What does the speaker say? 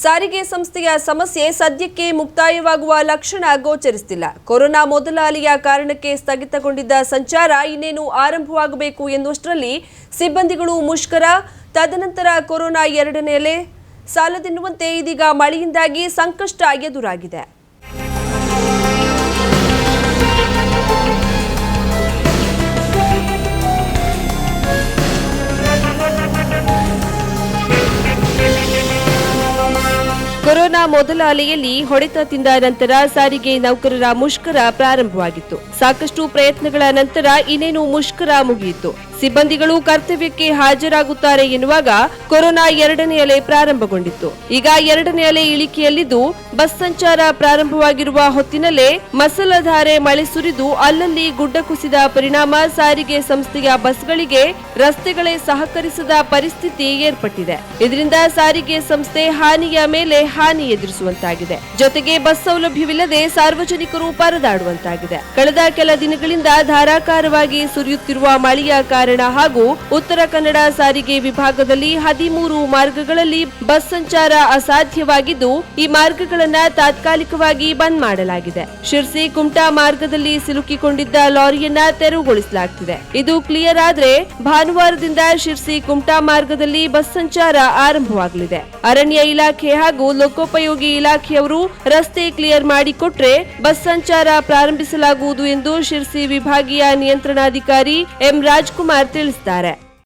ಸಾರಿಗೆ ಸಂಸ್ಥೆಯ ಸಮಸ್ಯೆ ಸದ್ಯಕ್ಕೆ ಮುಕ್ತಾಯವಾಗುವ ಲಕ್ಷಣ ಗೋಚರಿಸುತ್ತಿಲ್ಲ. ಕೊರೋನಾ ಮೊದಲ ಅಲೆಯ ಕಾರಣಕ್ಕೆ ಸ್ಥಗಿತಗೊಂಡಿದ್ದ ಸಂಚಾರ ಇನ್ನೇನು ಆರಂಭವಾಗಬೇಕು ಎನ್ನುವಷ್ಟರಲ್ಲಿ ಸಿಬ್ಬಂದಿಗಳು ಮುಷ್ಕರ. ತದನಂತರ ಕೊರೋನಾ ಎರಡನೇ ಅಲೆ ಸಾಲದೆನ್ನುವಂತೆ ಇದೀಗ ಮಳೆಯಿಂದಾಗಿ ಸಂಕಷ್ಟ ಎದುರಾಗಿದೆ. ಕೊರೋನಾ ಮೊದಲ ಅಲೆಯಲ್ಲಿ ಹೊಡೆತ ತಿಂದ ನಂತರ ಸಾರಿಗೆ ನೌಕರರ ಮುಷ್ಕರ ಪ್ರಾರಂಭವಾಗಿತ್ತು. ಸಾಕಷ್ಟು ಪ್ರಯತ್ನಗಳ ನಂತರ ಇನ್ನೇನು ಮುಷ್ಕರ ಮುಗಿಯಿತು. ಸಿಬ್ಬಂದಿಗಳು ಕರ್ತವ್ಯಕ್ಕೆ ಹಾಜರಾಗುತ್ತಾರೆ ಎನ್ನುವಾಗ ಕೊರೋನಾ ಎರಡನೇ ಅಲೆ ಪ್ರಾರಂಭಗೊಂಡಿತ್ತು. ಈಗ ಎರಡನೇ ಅಲೆ ಇಳಿಕೆಯಲ್ಲಿದ್ದು ಬಸ್ ಸಂಚಾರ ಪ್ರಾರಂಭವಾಗಿರುವ ಹೊತ್ತಿನಲ್ಲೇ ಮಸಲಧಾರೆ ಮಳೆ ಸುರಿದು ಅಲ್ಲಲ್ಲಿ ಗುಡ್ಡ ಕುಸಿದ ಪರಿಣಾಮ ಸಾರಿಗೆ ಸಂಸ್ಥೆಯ ಬಸ್ಗಳಿಗೆ ರಸ್ತೆಗಳೇ ಸಹಕರಿಸದ ಪರಿಸ್ಥಿತಿ ಏರ್ಪಟ್ಟಿದೆ. ಇದರಿಂದ ಸಾರಿಗೆ ಸಂಸ್ಥೆ ಹಾನಿಯ ಮೇಲೆ ಹಾನಿ ಎದುರಿಸುವಂತಾಗಿದೆ. ಜೊತೆಗೆ ಬಸ್ ಸೌಲಭ್ಯವಿಲ್ಲದೆ ಸಾರ್ವಜನಿಕರು ಪರದಾಡುವಂತಾಗಿದೆ. ಕಳೆದ ಕೆಲ ದಿನಗಳಿಂದ ಧಾರಾಕಾರವಾಗಿ ಸುರಿಯುತ್ತಿರುವ ಮಳೆಯ ಕಾರಣ ಹಾಗೂ ಉತ್ತರ ಕನ್ನಡ ಸಾರಿಗೆ ವಿಭಾಗದಲ್ಲಿ 13 ಮಾರ್ಗಗಳಲ್ಲಿ ಬಸ್ ಸಂಚಾರ ಅಸಾಧ್ಯವಾಗಿದ್ದು ಈ ಮಾರ್ಗಗಳನ್ನು ತಾತ್ಕಾಲಿಕವಾಗಿ ಬಂದ್ ಮಾಡಲಾಗಿದೆ. ಶಿರ್ಸಿ ಕುಮಟಾ ಮಾರ್ಗದಲ್ಲಿ ಸಿಲುಕಿಕೊಂಡಿದ್ದ ಲಾರಿಯನ್ನ ತೆರವುಗೊಳಿಸಲಾಗುತ್ತಿದೆ. ಇದು ಕ್ಲಿಯರ್ ಆದ್ರೆ ಭಾನುವಾರದಿಂದ ಶಿರ್ಸಿ ಕುಮಟಾ ಮಾರ್ಗದಲ್ಲಿ ಬಸ್ ಸಂಚಾರ ಆರಂಭವಾಗಲಿದೆ. ಅರಣ್ಯ ಇಲಾಖೆ ಹಾಗೂ ಲೋಕೋಪಯೋಗಿ ಇಲಾಖೆಯವರು ರಸ್ತೆ ಕ್ಲಿಯರ್ ಮಾಡಿಕೊಟ್ರೆ ಬಸ್ ಸಂಚಾರ ಪ್ರಾರಂಭಿಸಲಾಗುವುದು ಎಂದು ಶಿರ್ಸಿ ವಿಭಾಗೀಯ ನಿಯಂತ್ರಣಾಧಿಕಾರಿ ಎಂ ರಾಜ್ಕುಮಾರ್ ತಿಳಿಸಿದ್ದಾರೆ.